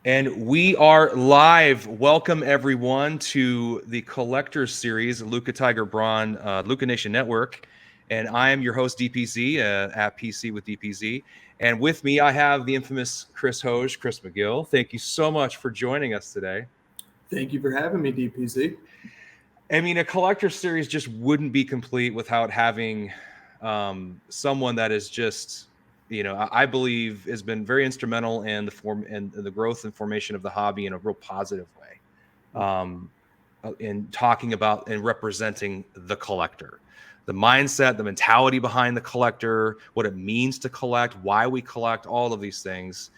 And we are live. Welcome everyone to the Collectors Series, Luca Tiger Braun, Luca Nation Network. And I am your host, DPZ, at PC with DPZ. And with me, I have the infamous Chris Hoj, Chris McGill. Thank you so much for joining us today. Thank you for having me, DPZ. I mean, a Collector Series just wouldn't be complete without having someone that is just, I believe has been very instrumental in the form and the growth and formation of the hobby in a real positive way. In talking about and representing the collector, the mindset, the mentality behind the collector, what it means to collect, why we collect, all of these things.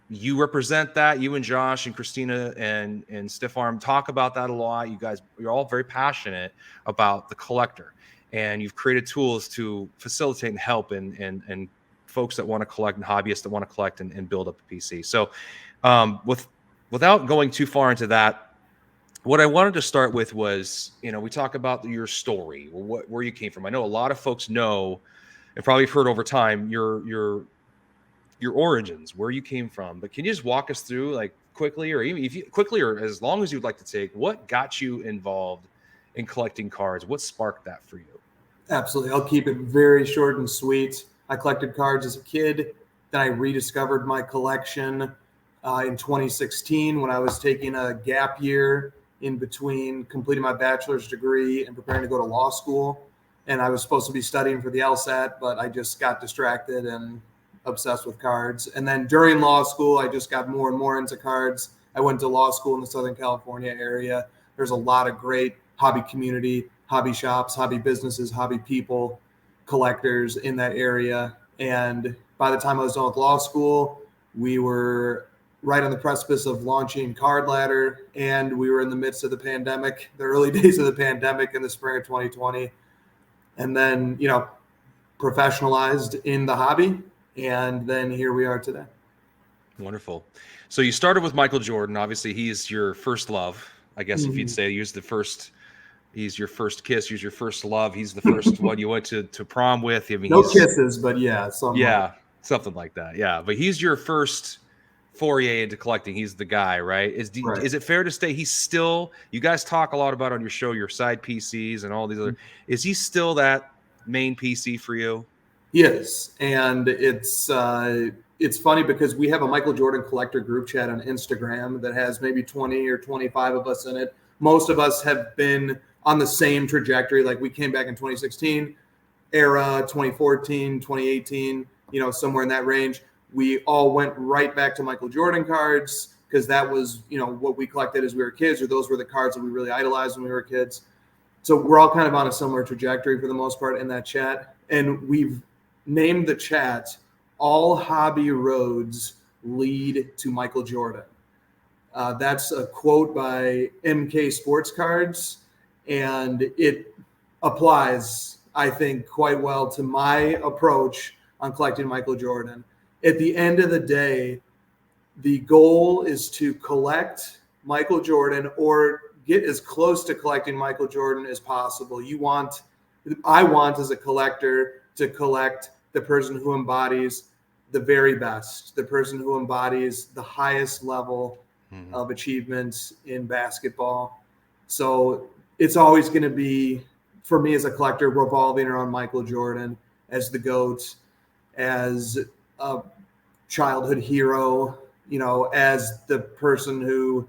You represent that. You and Josh and Christina and Stiff Arm talk about that a lot. You guys, you're all very passionate about the collector, and you've created tools to facilitate and help and folks that want to collect and hobbyists that want to collect and build up a PC. So without going too far into that, what I wanted to start with was, we talk about your story, where you came from. I know a lot of folks know and probably have heard over time your origins, where you came from, but can you just walk us through, like, quickly, or even if you quickly, or as long as you'd like to take, what got you involved in collecting cards? What sparked that for you? Absolutely. I'll keep it very short and sweet. I collected cards as a kid. Then I rediscovered my collection in 2016 when I was taking a gap year in between completing my bachelor's degree and preparing to go to law school. And I was supposed to be studying for the LSAT, but I just got distracted and obsessed with cards. And then during law school, I just got more and more into cards. I went to law school in the Southern California area. There's a lot of great hobby community, hobby shops, hobby businesses, hobby people, collectors in that area. And by the time I was done with law school, we were right on the precipice of launching Card Ladder, and we were in the midst of the pandemic, the early days of the pandemic in the spring of 2020. And then, professionalized in the hobby. And then here we are today. Wonderful. So you started with Michael Jordan. Obviously, he's your first love. I guess if you'd say he's your first kiss, he's your first love. He's the first one you went to prom with. I mean, no kisses, but yeah, something like that. Yeah, but he's your first foray into collecting. He's the guy, right? Is it fair to say he's still? You guys talk a lot about on your show your side PCs and all these other. Is he still that main PC for you? Yes, and it's funny because we have a Michael Jordan collector group chat on Instagram that has maybe 20 or 25 of us in it. Most of us have been on the same trajectory. Like, we came back in 2016 era, 2014, 2018, somewhere in that range. We all went right back to Michael Jordan cards because that was, what we collected as we were kids, or those were the cards that we really idolized when we were kids. So we're all kind of on a similar trajectory for the most part in that chat. And we've named the chat "All Hobby Roads Lead to Michael Jordan." That's a quote by MK Sports Cards, and it applies, I think, quite well to my approach on collecting Michael Jordan. At the end of the day, the goal is to collect Michael Jordan, or get as close to collecting Michael Jordan as possible. I want as a collector to collect the person who embodies the very best, the person who embodies the highest level of achievements in basketball. So it's always going to be, for me as a collector, revolving around Michael Jordan as the GOAT, as a childhood hero, as the person who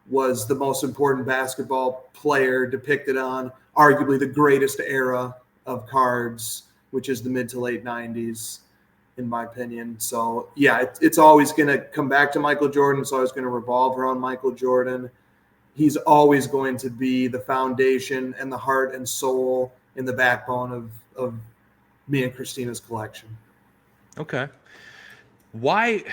was the most important basketball player depicted on arguably the greatest era of cards, which is the mid to late 90s, in my opinion. So, yeah, it's always going to come back to Michael Jordan. It's always going to revolve around Michael Jordan. He's always going to be the foundation and the heart and soul and the backbone of me and Christina's collection. Okay. Why,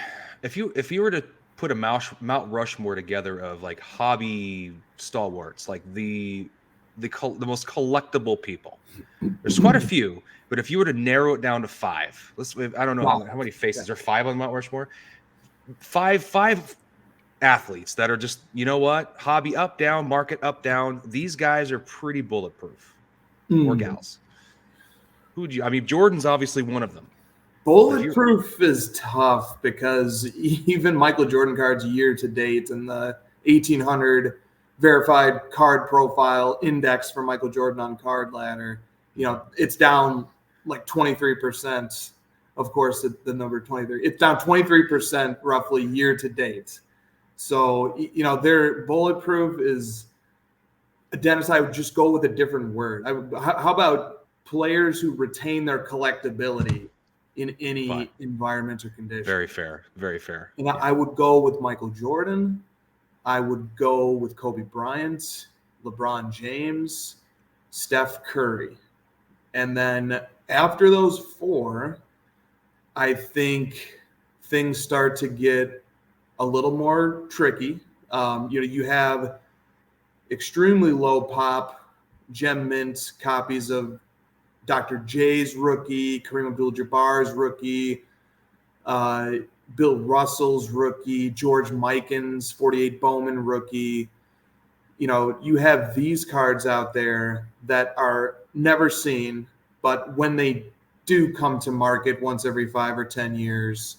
if you were to put a Mount Rushmore together of, like, hobby stalwarts, like the most collectible people, there's quite a few, but if you were to narrow it down to five, I don't know how many faces are five on Mount Rushmore. Five athletes that are just, hobby up, down, market up, down. These guys are pretty bulletproof, or gals. Jordan's obviously one of them. Bulletproof is tough because even Michael Jordan cards year to date and the 1,800 verified card profile index for Michael Jordan on Card Ladder, it's down like 23%. Of course, the number 23. It's down 23% roughly year to date. So, their Bulletproof is, Dennis, I would just go with a different word. How about players who retain their collectability in any environment or condition? Very fair. Very fair. And I would go with Michael Jordan. I would go with Kobe Bryant, LeBron James, Steph Curry. And then after those four, I think things start to get a little more tricky. You have extremely low pop gem mint copies of Dr. J's rookie, Kareem Abdul-Jabbar's rookie, Bill Russell's rookie, George Mikan's 48 Bowman rookie. You have these cards out there that are never seen, but when they do come to market once every 5 or 10 years,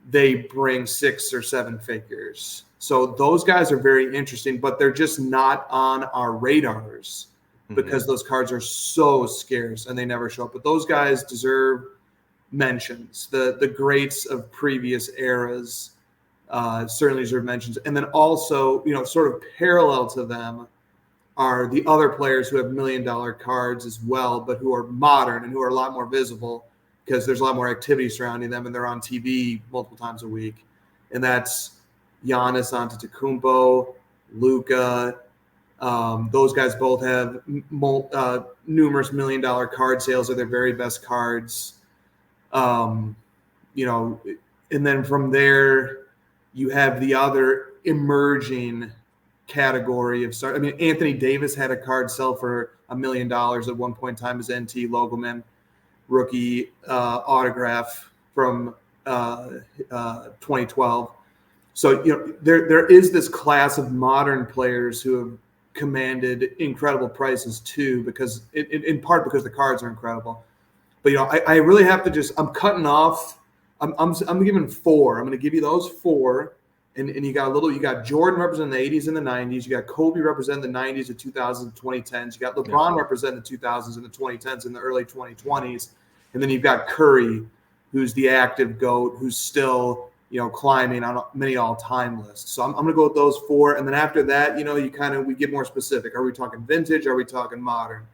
they bring 6 or 7 figures. So those guys are very interesting, but they're just not on our radars because those cards are so scarce and they never show up. But those guys deserve mentions. The greats of previous eras certainly deserve mentions. And then also, sort of parallel to them are the other players who have $1 million cards as well, but who are modern and who are a lot more visible because there's a lot more activity surrounding them and they're on TV multiple times a week. And that's Giannis Antetokounmpo, Luka. Those guys both have numerous $1 million card sales of their very best cards. And then from there, you have the other emerging category of stars. I mean, Anthony Davis had a card sell for $1 million at one point in time as NT Logoman rookie autograph from 2012. So, there is this class of modern players who have commanded incredible prices too, because in part because the cards are incredible. But, I really have to I'm cutting off. I'm giving 4. I'm going to give you those 4. And you got Jordan representing the 80s and the 90s. You got Kobe representing the 90s, the 2000s, and 2010s. You got LeBron representing the 2000s and the 2010s and the early 2020s. And then you've got Curry, who's the active GOAT, who's still, climbing on many all-time lists. So I'm going to go with those 4. And then after that, we get more specific. Are we talking vintage? Are we talking modern?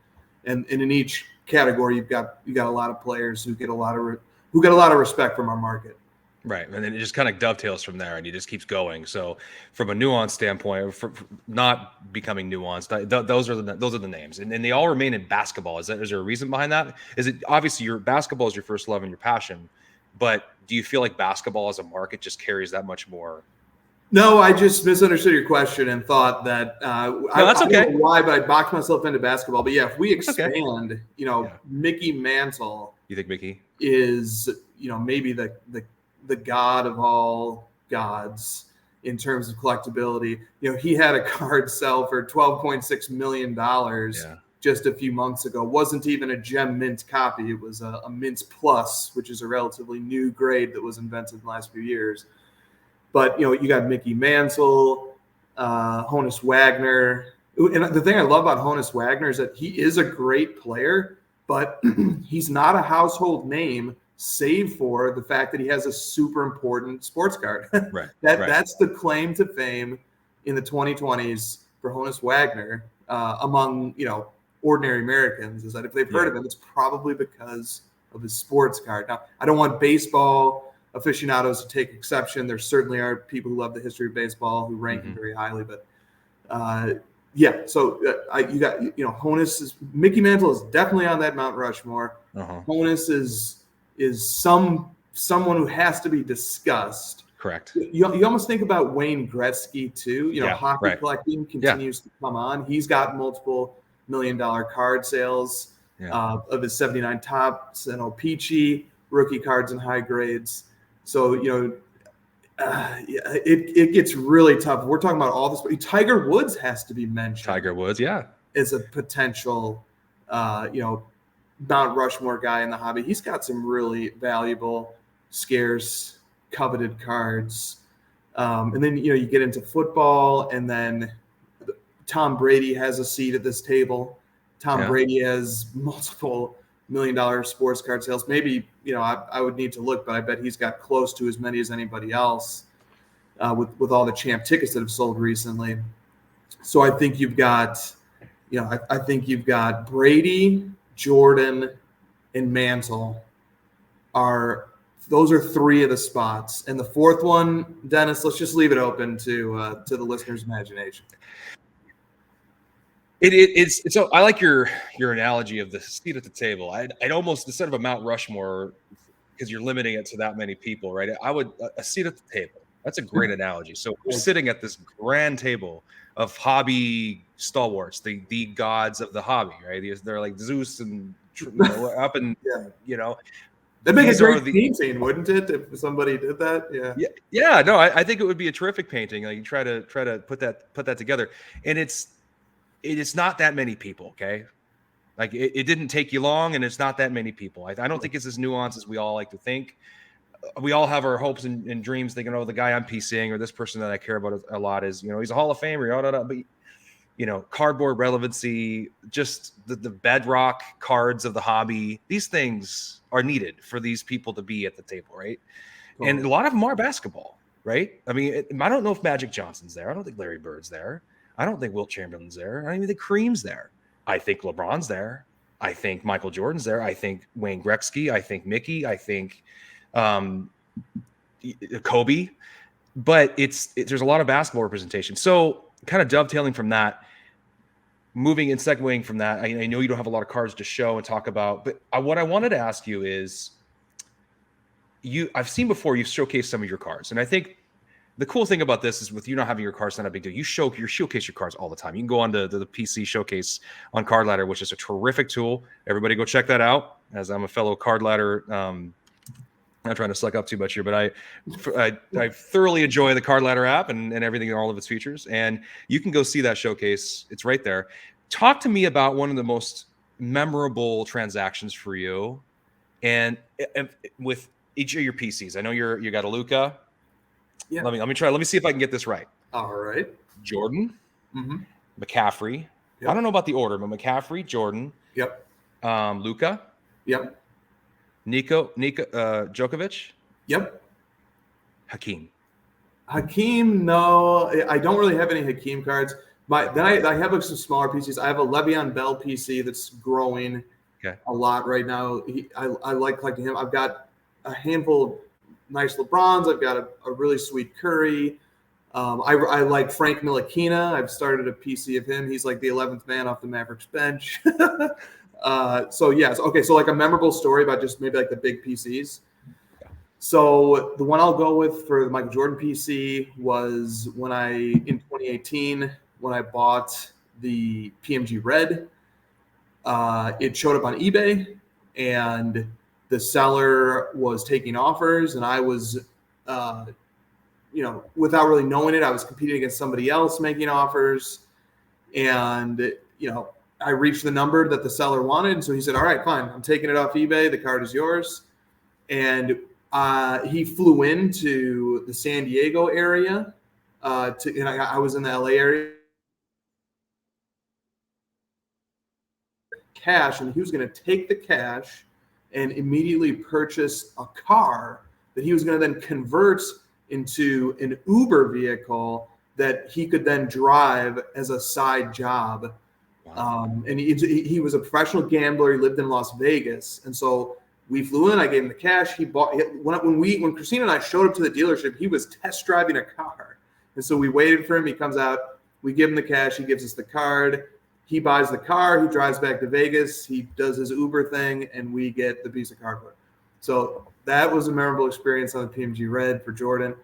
And in each category, you got a lot of players who get a lot of respect from our market. Right. And then it just kind of dovetails from there and it just keeps going. So from a nuance standpoint, for not becoming nuanced, those are the names. And they all remain in basketball. Is there a reason behind that? Is it obviously your basketball is your first love and your passion, but do you feel like basketball as a market just carries that much more? No, I just misunderstood your question and thought that that's okay. I don't know why, but I boxed myself into basketball. But yeah, if we expand, Mickey Mantle. You think Mickey is, maybe the god of all gods in terms of collectability. He had a card sell for $12.6 million just a few months ago. Wasn't even a gem mint copy. It was a mint plus, which is a relatively new grade that was invented in the last few years. But, you got Mickey Mantle, Honus Wagner. And the thing I love about Honus Wagner is that he is a great player, but he's not a household name save for the fact that he has a super important sports card. Right. That's the claim to fame in the 2020s for Honus Wagner among, ordinary Americans, is that if they've heard of him, it's probably because of his sports card. Now, I don't want baseball aficionados to take exception. There certainly are people who love the history of baseball who rank him very highly, but so you got, Honus Mickey Mantle is definitely on that Mount Rushmore. Honus is someone who has to be discussed. Correct. You almost think about Wayne Gretzky too. Hockey collecting continues to come on. He's got multiple $1 million card sales of his 79 Topps and O-Pee-Chee rookie cards and high grades. So it gets really tough. We're talking about all this. Tiger Woods has to be mentioned. Tiger Woods, is a potential, Mount Rushmore guy in the hobby. He's got some really valuable, scarce, coveted cards. And then, you get into football, and then Tom Brady has a seat at this table. Tom Brady has multiple $1 million sports card sales. Maybe, I would need to look, but I bet he's got close to as many as anybody else with all the champ tickets that have sold recently. So I think you've got, I think you've got Brady, Jordan, and Mantle those are three of the spots. And the fourth one, Dennis, let's just leave it open to the listener's imagination. It's so I like your analogy of the seat at the table. I'd almost, instead of a Mount Rushmore, because you're limiting it to that many people, right? I would a seat at the table. That's a great analogy. So we're sitting at this grand table of hobby stalwarts, the gods of the hobby, right? They're like Zeus and up and That'd make a great painting, wouldn't it? If somebody did that, yeah. No, I think it would be a terrific painting. Like you try to put that together, and it's not that many people. Okay, like it didn't take you long, and it's not that many people. I don't think it's as nuanced as we all like to think. We all have our hopes and dreams, thinking, oh, the guy I'm PCing or this person that I care about a lot is, he's a Hall of Famer, but cardboard relevancy, just the bedrock cards of the hobby. These things are needed for these people to be at the table, right? Totally. And a lot of them are basketball, right? I mean, I don't know if Magic Johnson's there. I don't think Larry Bird's there. I don't think Wilt Chamberlain's there. I don't even think Kareem's there. I think LeBron's there. I think Michael Jordan's there. I think Wayne Gretzky. I think Mickey. I think Kobe. But there's a lot of basketball representation. So kind of dovetailing from that, moving and segueing from that, I know you don't have a lot of cards to show and talk about, but what I wanted to ask you is, I've seen before you've showcased some of your cards, and I think the cool thing about this is with you not having your cards, not a big deal. You showcase your cards all the time. You can go on to the PC showcase on Card Ladder, which is a terrific tool. Everybody go check that out. As I'm a fellow Card Ladder, not trying to suck up too much here, but I thoroughly enjoy the Card Ladder app and everything and all of its features. And you can go see that showcase. It's right there. Talk to me about one of the most memorable transactions for you, and with each of your PCs. I know you got a Luka. Yeah. Let me try. Let me see if I can get this right. All right. Jordan. Mm-hmm. McCaffrey. Yep. I don't know about the order, but McCaffrey, Jordan. Yep. Luka. Yep. Niko Djokovic. Yep. Hakeem, no, I don't really have any Hakeem cards. Then I have some smaller PCs. I have a Le'Veon Bell PC that's growing a lot right now. I like collecting him. I've got a handful of nice LeBrons. I've got a really sweet Curry. I like Frank Ntilikina. I've started a PC of him. He's like the 11th man off the Mavericks bench. So yes. Okay. So like a memorable story about just maybe like the big PCs. So the one I'll go with for the Michael Jordan PC was in 2018, when I bought the PMG Red. It showed up on eBay, and the seller was taking offers, and I was, without really knowing it, I was competing against somebody else making offers, and, I reached the number that the seller wanted. And so he said, all right, fine. I'm taking it off eBay. The card is yours. And he flew into the San Diego area. And I was in the LA area. Cash, and he was going to take the cash and immediately purchase a car that he was going to then convert into an Uber vehicle that he could then drive as a side job. And he was a professional gambler. He lived in Las Vegas. And so we flew in. I gave him the cash. He bought when Christina and I showed up to the dealership, he was test driving a car. And so we waited for him. He comes out. We give him the cash. He gives us the card. He buys the car. He drives back to Vegas. He does his Uber thing, and we get the piece of cardboard. So that was a memorable experience on the PMG Red for Jordan.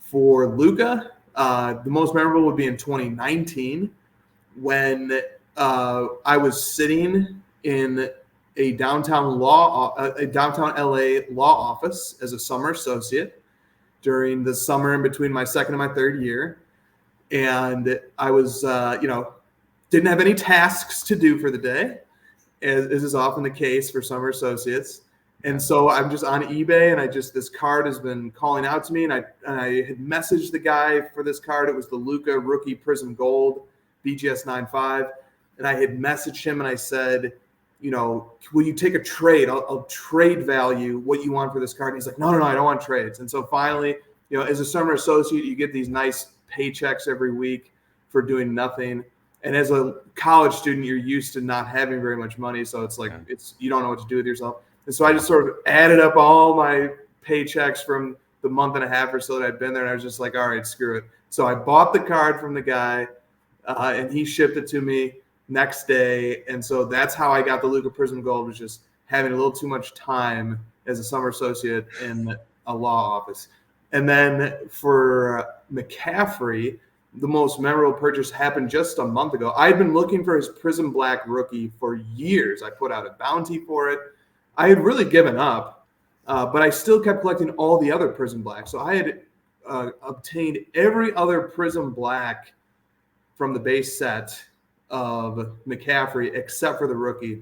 For Luka, the most memorable would be in 2019 when I was sitting in a downtown LA law office as a summer associate during the summer in between my second and my third year. And I was, didn't have any tasks to do for the day. as is often the case for summer associates. And so I'm just on eBay, and this card has been calling out to me, and I had messaged the guy for this card. It was the Luka Rookie Prism Gold BGS 9.5, and I had messaged him and I said, will you take a trade? I'll trade value what you want for this card. And he's like, no, I don't want trades. And so finally, as a summer associate, you get these nice paychecks every week for doing nothing. And as a college student, you're used to not having very much money, so it's like you don't know what to do with yourself. And so I just sort of added up all my paychecks from the month and a half or so that I'd been there, and I was just like, all right, screw it. So I bought the card from the guy, and he shipped it to me next day. And so that's how I got the Luka Prism Gold, was just having a little too much time as a summer associate in a law office. And then for McCaffrey, the most memorable purchase happened just a month ago. I had been looking for his Prism Black rookie for years. I put out a bounty for it. I had really given up, but I still kept collecting all the other Prism Black. So I had obtained every other Prism Black from the base set of McCaffrey except for the rookie.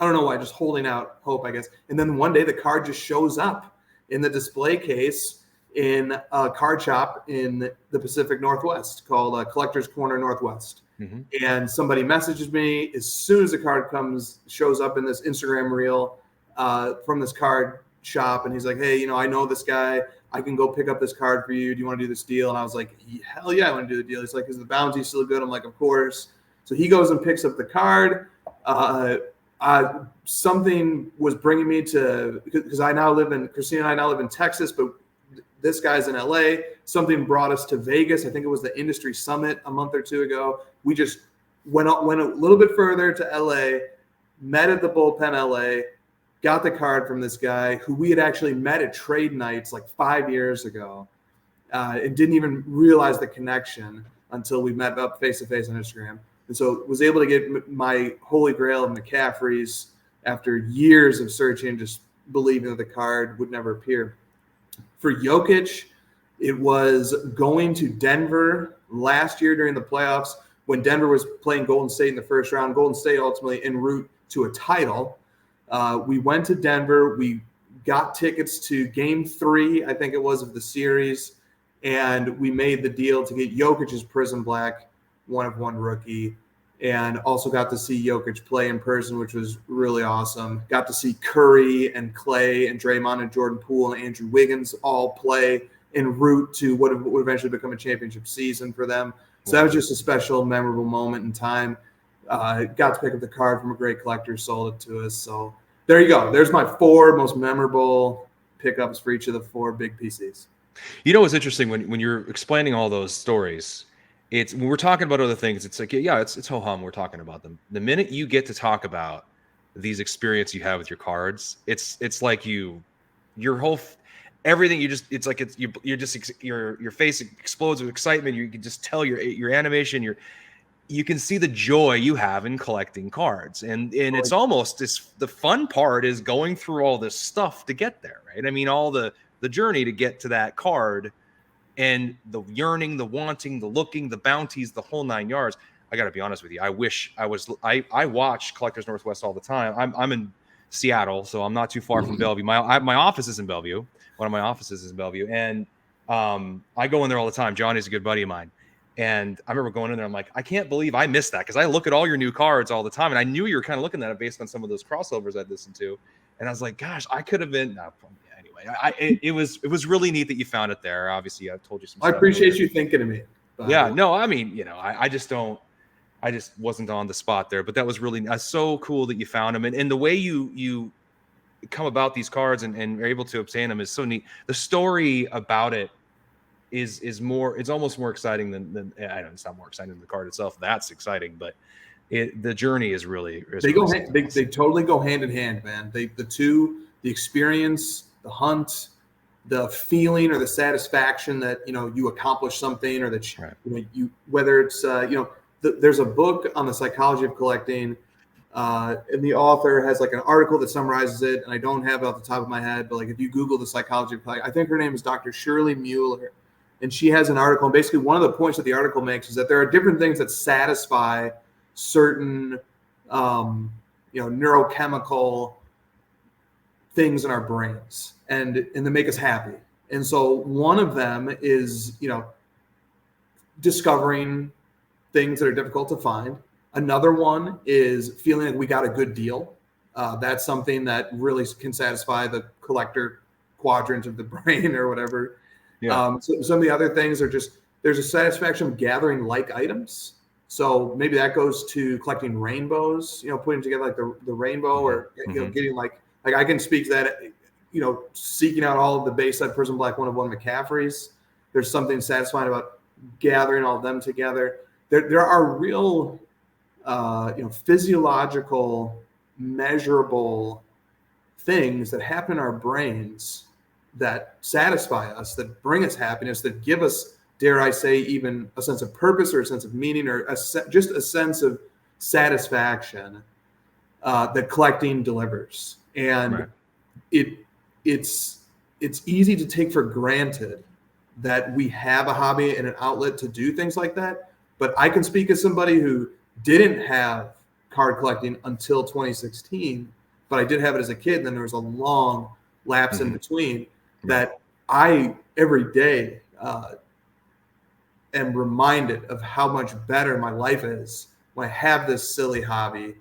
I don't know why, just holding out hope, I guess. And then one day the card just shows up in the display case in a card shop in the Pacific Northwest called Collector's Corner Northwest. Mm-hmm. And somebody messages me as soon as the card shows up in this Instagram reel from this card shop. And he's like, hey, I know this guy. I can go pick up this card for you. Do you want to do this deal? And I was like, hell yeah, I want to do the deal. He's like, is the bounty still good? I'm like, of course. So he goes and picks up the card. Something was bringing me to, because Christina and I now live in Texas, but this guy's in LA. Something brought us to Vegas. I think it was the industry summit a month or two ago. We just went a little bit further to LA, met at the Bullpen LA, got the card from this guy who we had actually met at trade nights like 5 years ago, and didn't even realize the connection until we met up face to face on Instagram. And so was able to get my holy grail of McCaffrey's after years of searching, just believing that the card would never appear. For Jokic, it was going to Denver last year during the playoffs when Denver was playing Golden State in the first round. Golden State ultimately en route to a title. We went to Denver. We got tickets to Game 3, I think it was, of the series, and we made the deal to get Jokic's Prism Black 1/1 rookie, and also got to see Jokic play in person, which was really awesome. Got to see Curry and Clay and Draymond and Jordan Poole and Andrew Wiggins all play en route to what would eventually become a championship season for them. So that was just a special, memorable moment in time. Got to pick up the card from a great collector, sold it to us. So there you go. There's my 4 most memorable pickups for each of the 4 big PCs. What's interesting when you're explaining all those stories, it's when we're talking about other things, it's like, it's ho-hum, we're talking about them. The minute you get to talk about these experiences you have with your cards, it's like your whole everything, your face explodes with excitement. You can just tell your animation, you can see the joy you have in collecting cards, and it's almost the fun part is going through all this stuff to get there, right? I mean, all the journey to get to that card, and the yearning, the wanting, the looking, the bounties, the whole 9 yards. I got to be honest with you. I wish I was. I watch Collectors Northwest all the time. I'm in Seattle, so I'm not too far from Bellevue. My office is in Bellevue. One of my offices is in Bellevue, and I go in there all the time. Johnny's a good buddy of mine. And I remember going in there, I'm like, I can't believe I missed that, because I look at all your new cards all the time. And I knew you were kind of looking at it based on some of those crossovers I'd listened to. And I was like, gosh, I could have been. No, anyway, it was really neat that you found it there. Obviously, I've told you some stuff. I appreciate you thinking of me. Yeah, no, I mean, I just wasn't on the spot there. But that was really so cool that you found them. And the way you come about these cards and are able to obtain them is so neat. The story about it is more, it's almost more exciting than I don't know, it's not more exciting than the card itself. That's exciting, but the journey is really they totally go hand in hand, man. The experience, the hunt, the feeling or the satisfaction that you accomplish something, or that whether it's there's a book on the psychology of collecting, and the author has like an article that summarizes it, and I don't have it off the top of my head, but like if you Google the psychology of collecting, I think her name is Dr. Shirley Mueller. And she has an article, and basically one of the points that the article makes is that there are different things that satisfy certain neurochemical things in our brains, and they make us happy. And so one of them is, discovering things that are difficult to find. Another one is feeling like we got a good deal. That's something that really can satisfy the collector quadrant of the brain or whatever. Yeah. So some of the other things are just, there's a satisfaction of gathering like items. So maybe that goes to collecting rainbows, putting together like the rainbow, or getting like I can speak to that, seeking out all of the Bayside Prism Black 101 McCaffreys. There's something satisfying about gathering all of them together. There are real, physiological, measurable things that happen in our brains that satisfy us, that bring us happiness, that give us, dare I say, even a sense of purpose or a sense of meaning, or just a sense of satisfaction that collecting delivers. And it's easy to take for granted that we have a hobby and an outlet to do things like that. But I can speak as somebody who didn't have card collecting until 2016, but I did have it as a kid. And then there was a long lapse in between that I, every day, am reminded of how much better my life is when I have this silly hobby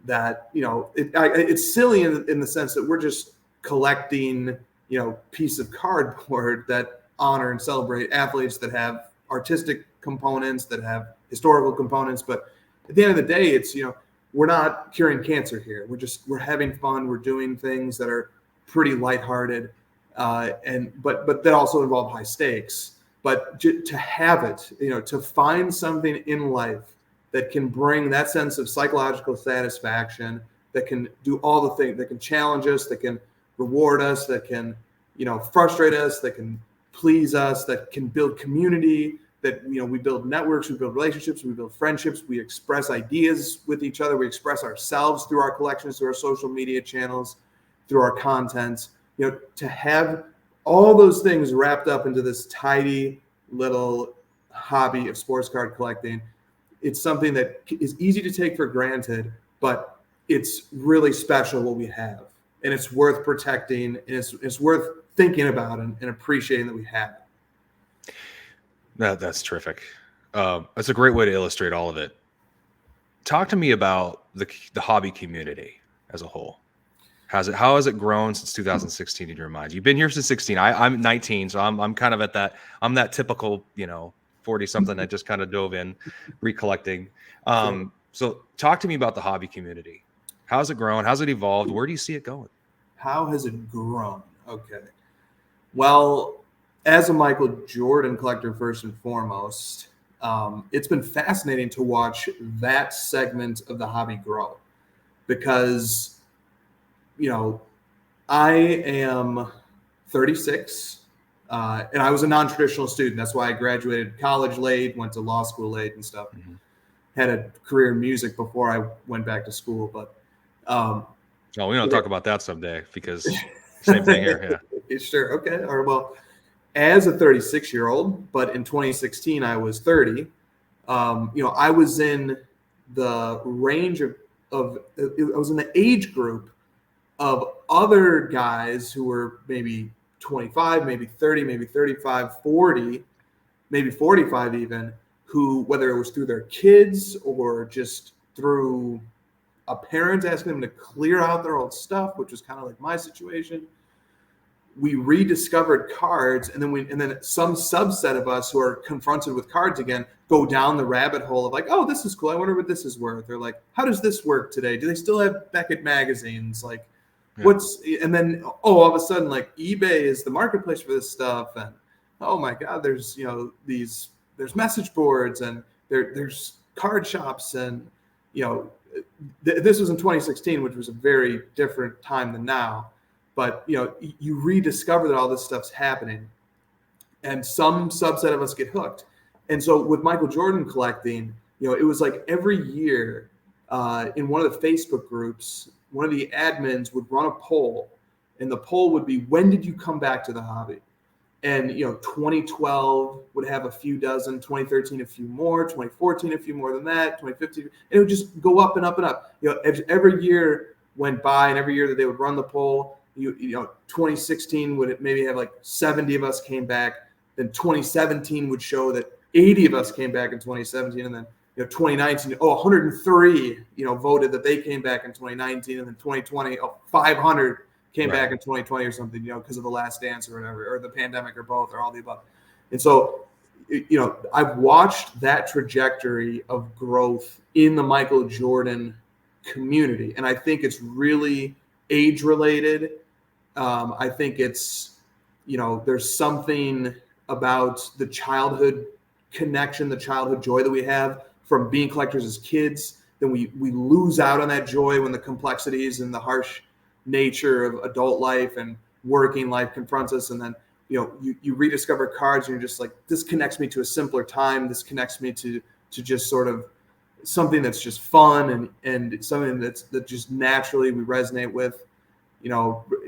that, it's silly in the sense that we're just collecting, piece of cardboard that honor and celebrate athletes that have artistic components, that have historical components. But at the end of the day, it's, we're not curing cancer here. We're having fun. We're doing things that are pretty lighthearted, but that also involve high stakes. But to have it, to find something in life that can bring that sense of psychological satisfaction, that can do all the things, that can challenge us, that can reward us, that can, frustrate us, that can please us, that can build community, that, we build networks, we build relationships, we build friendships, we express ideas with each other, we express ourselves through our collections, through our social media channels, through our content, to have all those things wrapped up into this tidy little hobby of sports card collecting. It's something that is easy to take for granted, but it's really special what we have, and it's worth protecting, and it's worth thinking about and appreciating that we have it. That's terrific. That's a great way to illustrate all of it. Talk to me about the hobby community as a whole. How has it grown since 2016 in your mind? You've been here since 16. I'm 19, so I'm kind of at that. I'm that typical, 40 something that just kind of dove in, recollecting. So talk to me about the hobby community. How's it grown? How's it evolved? Where do you see it going? How has it grown? Okay. Well, as a Michael Jordan collector, first and foremost, it's been fascinating to watch that segment of the hobby grow, because, I am 36, and I was a non-traditional student. That's why I graduated college late, went to law school late and stuff. Had a career in music before I went back to school, but we don't talk about that someday, because same thing here. Yeah. Sure. Okay. All right. Well, as a 36-year-old, but in 2016 I was 30. I was in the range of I was in the age group of other guys who were maybe 25, maybe 30, maybe 35, 40, maybe 45 even, who, whether it was through their kids or just through a parent asking them to clear out their old stuff, which was kind of like my situation, we rediscovered cards, and then some subset of us who are confronted with cards again go down the rabbit hole of like, oh, this is cool, I wonder what this is worth, or like, how does this work today? Do they still have Beckett magazines? Like, and then all of a sudden, like, eBay is the marketplace for this stuff, and oh my God, there's there's message boards, and there's card shops, and this was in 2016, which was a very different time than now. But, you rediscover that all this stuff's happening, and some subset of us get hooked. And so with Michael Jordan collecting, it was like every year in one of the Facebook groups, one of the admins would run a poll, and the poll would be, when did you come back to the hobby? And 2012 would have a few dozen, 2013 a few more, 2014 a few more than that, 2015, and it would just go up and up and up. Every year went by, and every year that they would run the poll, 2016 would maybe have like 70 of us came back. Then 2017 would show that 80 of us came back in 2017, and then 2019, 103 voted that they came back in 2019, and then 2020, 500 came back in 2020 or something, because of the Last Dance or whatever, or the pandemic, or both, or all the above. And so, I've watched that trajectory of growth in the Michael Jordan community, and I think it's really age related. I think it's, there's something about the childhood connection, the childhood joy that we have from being collectors as kids. Then we lose out on that joy when the complexities and the harsh nature of adult life and working life confronts us. And then, you rediscover cards and you're just like, this connects me to a simpler time. This connects me to just sort of something that's just fun and something that just naturally we resonate with,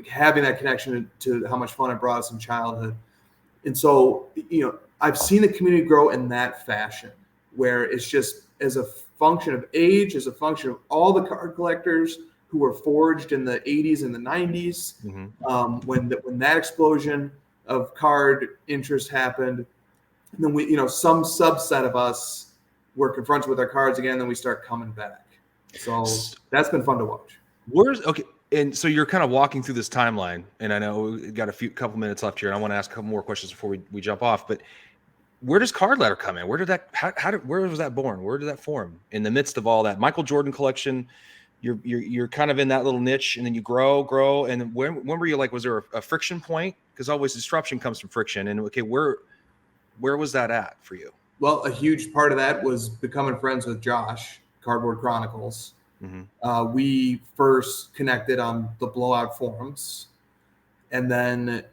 having that connection to how much fun it brought us in childhood. And so, I've seen the community grow in that fashion, where it's just as a function of age, as a function of all the card collectors who were forged in the 80s and the 90s, when that explosion of card interest happened. And then we, some subset of us were confronted with our cards again, then we start coming back. So that's been fun to watch. Okay. And so you're kind of walking through this timeline, and I know we've got couple minutes left here, and I want to ask a couple more questions before we jump off. But where does Card Ladder come in? Where did that? Where was that born? Where did that form? In the midst of all that Michael Jordan collection, you're kind of in that little niche, and then you grow, and when were you like? Was there a friction point? Because always disruption comes from friction. And okay, where was that at for you? Well, a huge part of that was becoming friends with Josh, Cardboard Chronicles. We first connected on the Blowout forums, and then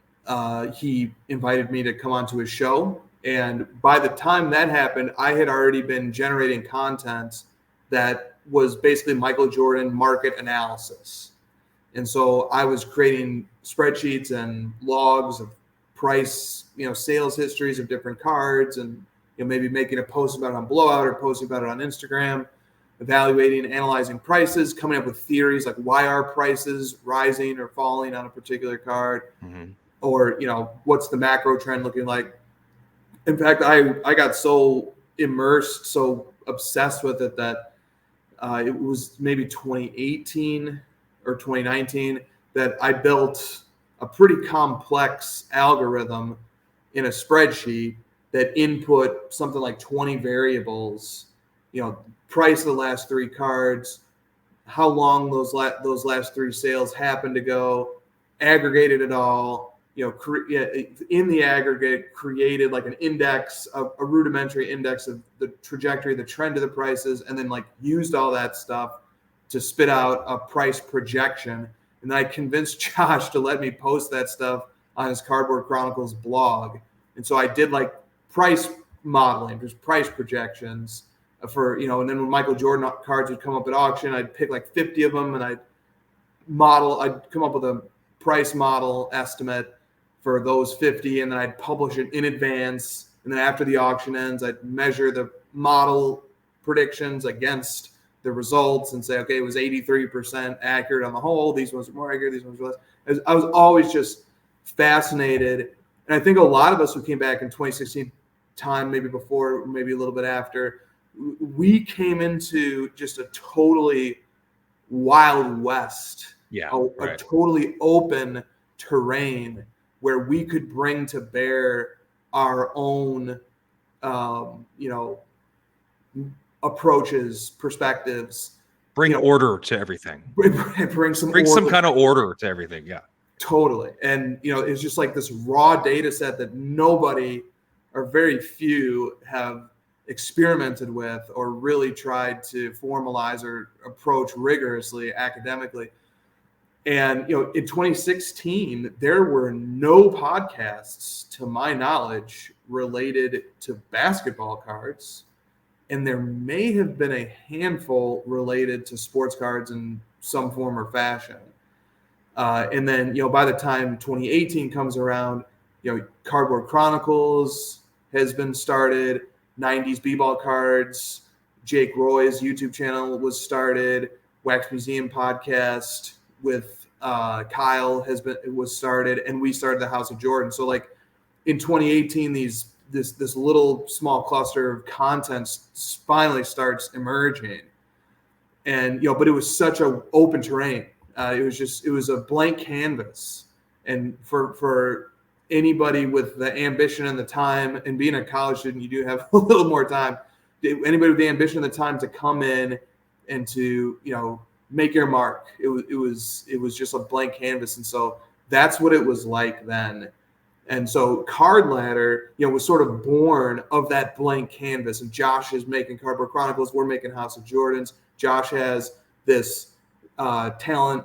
he invited me to come onto his show. And by the time that happened, I had already been generating content that was basically Michael Jordan market analysis. And so I was creating spreadsheets and logs of price, sales histories of different cards, and maybe making a post about it on Blowout or posting about it on Instagram, evaluating, analyzing prices, coming up with theories like why are prices rising or falling on a particular card, or what's the macro trend looking like. In fact, I got so immersed, so obsessed with it that it was maybe 2018 or 2019 that I built a pretty complex algorithm in a spreadsheet that input something like 20 variables, price of the last three cards, how long those last three sales happened to go, aggregated it all, in the aggregate created like an index, a rudimentary index of the trajectory, the trend of the prices, and then like used all that stuff to spit out a price projection. And then I convinced Josh to let me post that stuff on his Cardboard Chronicles blog. And so I did like price modeling, just price projections for, and then when Michael Jordan cards would come up at auction, I'd pick like 50 of them and I'd come up with a price model estimate for those 50, and then I'd publish it in advance. And then after the auction ends, I'd measure the model predictions against the results and say, okay, it was 83% accurate on the whole. These ones are more accurate, these ones are less. I was always just fascinated. And I think a lot of us who came back in 2016 time, maybe before, maybe a little bit after, we came into just a totally Wild West, a totally open terrain where we could bring to bear our own, approaches, perspectives. Bring order to everything. Bring some kind of order to everything. Yeah, totally. And it's just like this raw data set that nobody or very few have experimented with or really tried to formalize or approach rigorously academically. And in 2016, there were no podcasts, to my knowledge, related to basketball cards, and there may have been a handful related to sports cards in some form or fashion. And then, by the time 2018 comes around, Cardboard Chronicles has been started. 90s B-ball cards. Jake Roy's YouTube channel was started. Wax Museum podcast with Kyle was started, and we started the House of Jordan. So like in 2018, this little small cluster of content finally starts emerging, and but it was such a open terrain. It was a blank canvas, and for anybody with the ambition and the time, and being a college student, you do have a little more time. Anybody with the ambition and the time to come in and to make your mark. It was just a blank canvas, and so that's what it was like then. And so Card Ladder, was sort of born of that blank canvas. And Josh is making Cardboard Chronicles. We're making House of Jordans. Josh has this talent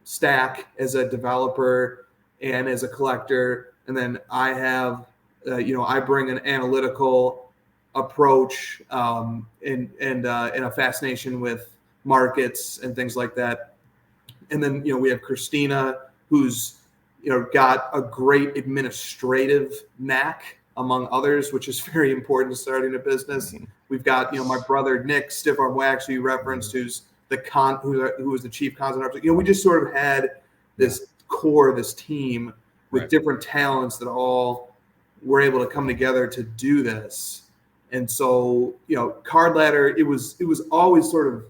stack as a developer and as a collector. And then I have, I bring an analytical approach and a fascination with markets and things like that. And then, we have Christina, who's got a great administrative knack, among others, which is very important to starting a business. We've got, my brother Nick Stiff Arm Wax, who you referenced, who's who was the chief content officer. We just sort of had this core, this team with different talents that all were able to come together to do this. And so, Card Ladder, it was always sort of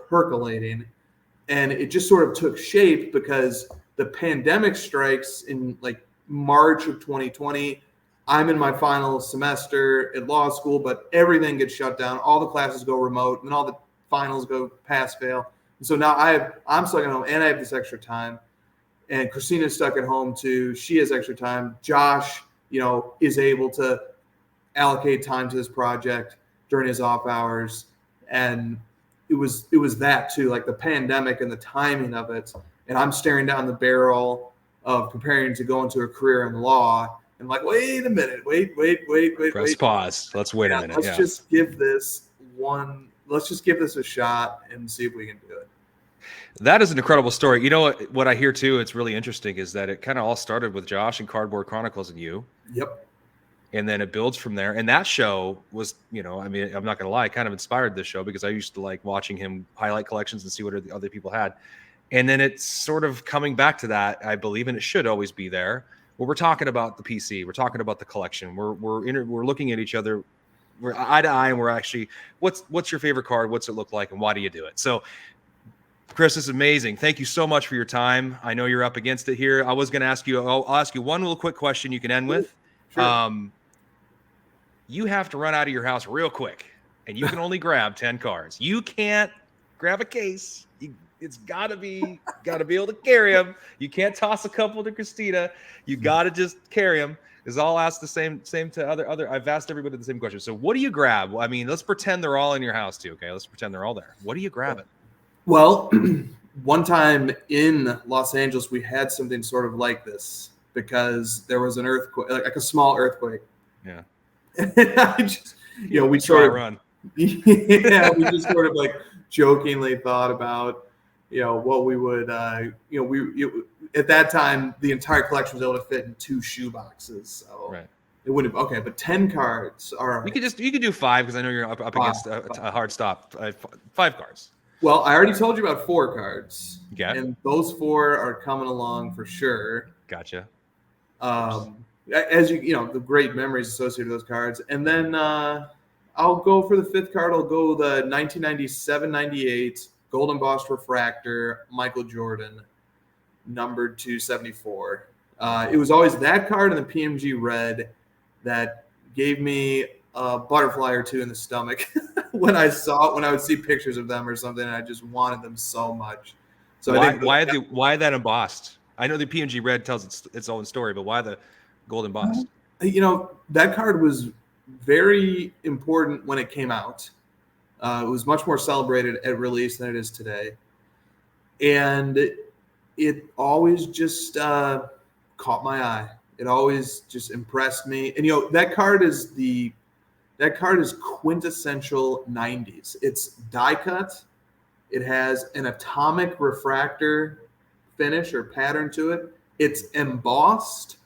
percolating, and it just sort of took shape because the pandemic strikes in like March of 2020. I'm in my final semester at law school, but everything gets shut down. All the classes go remote, and all the finals go pass fail. And so now I'm stuck at home, and I have this extra time. And Christina's stuck at home too. She has extra time. Josh, is able to allocate time to this project during his off hours. And it was that too, like the pandemic and the timing of it. And I'm staring down the barrel of preparing to go into a career in law. And like, wait a minute, wait. Press pause. Let's wait a minute. Let's just give this a shot and see if we can do it. That is an incredible story. You know what I hear too, it's really interesting, is that it kind of all started with Josh and Cardboard Chronicles and you. Yep. And then it builds from there. And that show was, I'm not going to lie, kind of inspired this show because I used to like watching him highlight collections and see what the other people had. And then it's sort of coming back to that, I believe, and it should always be there. Well, we're talking about the PC. We're talking about the collection. We're looking at each other. We're eye to eye, and we're actually, what's your favorite card? What's it look like, and why do you do it? So, Chris, this is amazing. Thank you so much for your time. I know you're up against it here. I was going to ask you. I'll ask you one little quick question you can end with. Sure. You have to run out of your house real quick, and you can only grab 10 cards. You can't grab a case. It's gotta be able to carry them. You can't toss a couple to Christina. You gotta just carry them. Because I'll ask the same to other. I've asked everybody the same question. So what do you grab? Well, I mean, let's pretend they're all in your house too. Okay, let's pretend they're all there. What are you grabbing? Well, one time in Los Angeles, we had something sort of like this because there was an earthquake, like a small earthquake. Yeah. I just, we sort of run. Yeah, we just sort of like jokingly thought about, what we would, at that time, the entire collection was able to fit in 2 shoe boxes. So it wouldn't, okay, but 10 cards. All right. You could do 5 because I know you're up against a hard stop. 5 cards. Well, I already told you about 4 cards. Yeah. And those 4 are coming along for sure. Gotcha. As the great memories associated with those cards. And then I'll go for the 5th card. I'll go the 1997-98 Gold Embossed Refractor Michael Jordan, numbered 274. It was always that card and the PMG Red that gave me a butterfly or two in the stomach when I would see pictures of them or something, and I just wanted them so much. So why that embossed? I know the PMG Red tells its own story, but why the gold embossed? That card was very important when it came out. It was much more celebrated at release than it is today. And it always just caught my eye. It always just impressed me. And, that card is quintessential 90s. It's die cut. It has an atomic refractor finish or pattern to it. It's embossed.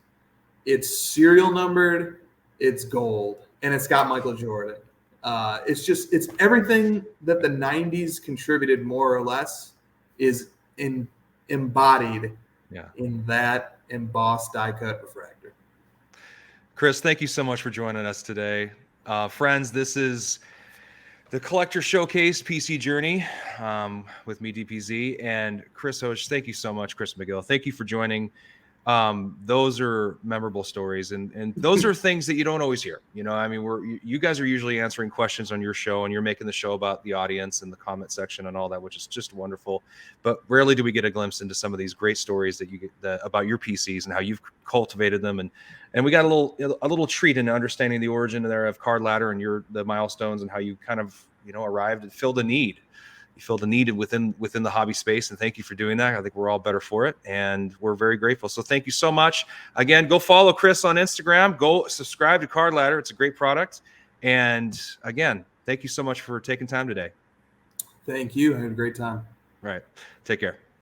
It's serial numbered, it's gold, and it's got Michael Jordan. It's everything that the 90s contributed more or less is embodied in that embossed die cut refractor. Chris, thank you so much for joining us today. Friends, this is the Collector Showcase PC Journey with me, DPZ, and Chris Hoj. Thank you so much, Chris McGill. Thank you for joining. Those are memorable stories, and those are things that you don't always hear. I mean, you guys are usually answering questions on your show, and you're making the show about the audience and the comment section and all that, which is just wonderful. But rarely do we get a glimpse into some of these great stories that you get about your PCs and how you've cultivated them. And we got a little treat into understanding the origin there of Card Ladder and the milestones and how you kind of arrived and filled a need. You filled a need within the hobby space, and thank you for doing that. I think we're all better for it, and we're very grateful. So thank you so much. Again, go follow Chris on Instagram. Go subscribe to Card Ladder. It's a great product. And again, thank you so much for taking time today. Thank you. I had a great time. All right. Take care.